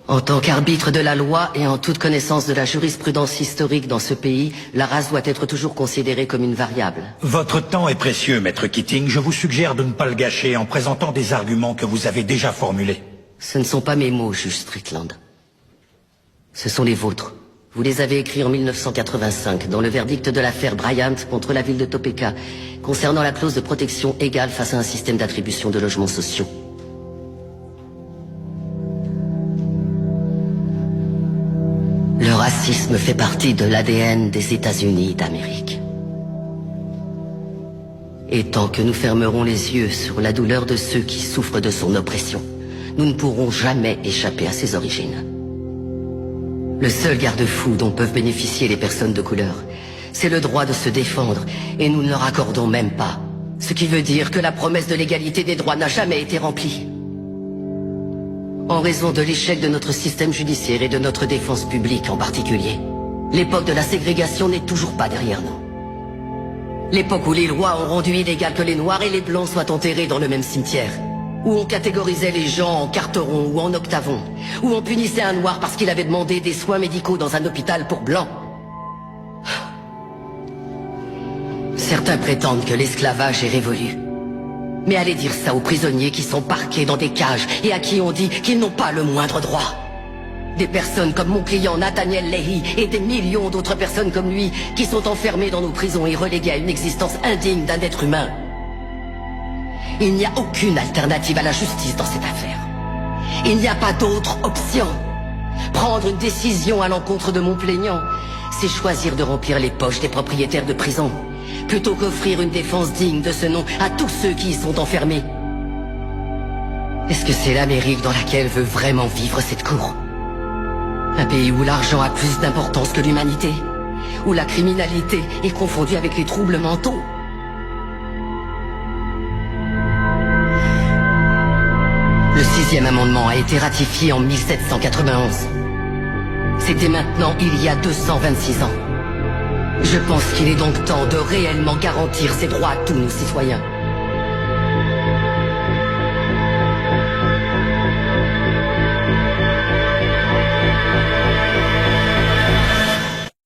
En tant qu'arbitre de la loi et en toute connaissance de la jurisprudence historique dans ce pays, la race doit être toujours considérée comme une variable. Votre temps est précieux, Maître Keating. Je vous suggère de ne pas le gâcher en présentant des arguments que vous avez déjà formulés. Ce ne sont pas mes mots, juge Strickland. Ce sont les vôtres. Vous les avez écrits en 1985, dans le verdict de l'affaire Bryant contre la ville de Topeka, concernant la clause de protection égale face à un système d'attribution de logements sociaux. Le racisme fait partie de l'ADN des États-Unis d'Amérique. Et tant que nous fermerons les yeux sur la douleur de ceux qui souffrent de son oppression, nous ne pourrons jamais échapper à ses origines. Le seul garde-fou dont peuvent bénéficier les personnes de couleur, c'est le droit de se défendre, et nous ne leur accordons même pas. Ce qui veut dire que la promesse de l'égalité des droits n'a jamais été remplie. En raison de l'échec de notre système judiciaire et de notre défense publique en particulier, l'époque de la ségrégation n'est toujours pas derrière nous. L'époque où les lois ont rendu illégal que les noirs et les blancs soient enterrés dans le même cimetière, où on catégorisait les gens en carterons ou en octavons, où on punissait un noir parce qu'il avait demandé des soins médicaux dans un hôpital pour blancs. Certains prétendent que l'esclavage est révolu. Mais allez dire ça aux prisonniers qui sont parqués dans des cages et à qui on dit qu'ils n'ont pas le moindre droit. Des personnes comme mon client Nathaniel Leahy et des millions d'autres personnes comme lui qui sont enfermées dans nos prisons et reléguées à une existence indigne d'un être humain. Il n'y a aucune alternative à la justice dans cette affaire. Il n'y a pas d'autre option. Prendre une décision à l'encontre de mon plaignant, c'est choisir de remplir les poches des propriétaires de prisons, plutôt qu'offrir une défense digne de ce nom à tous ceux qui y sont enfermés. Est-ce que c'est l'Amérique dans laquelle veut vraiment vivre cette cour? Un pays où l'argent a plus d'importance que l'humanité? Où la criminalité est confondue avec les troubles mentaux? Le 6e amendement a été ratifié en 1791. C'était maintenant il y a 226 ans. Je pense qu'il est donc temps de réellement garantir ces droits à tous nos citoyens.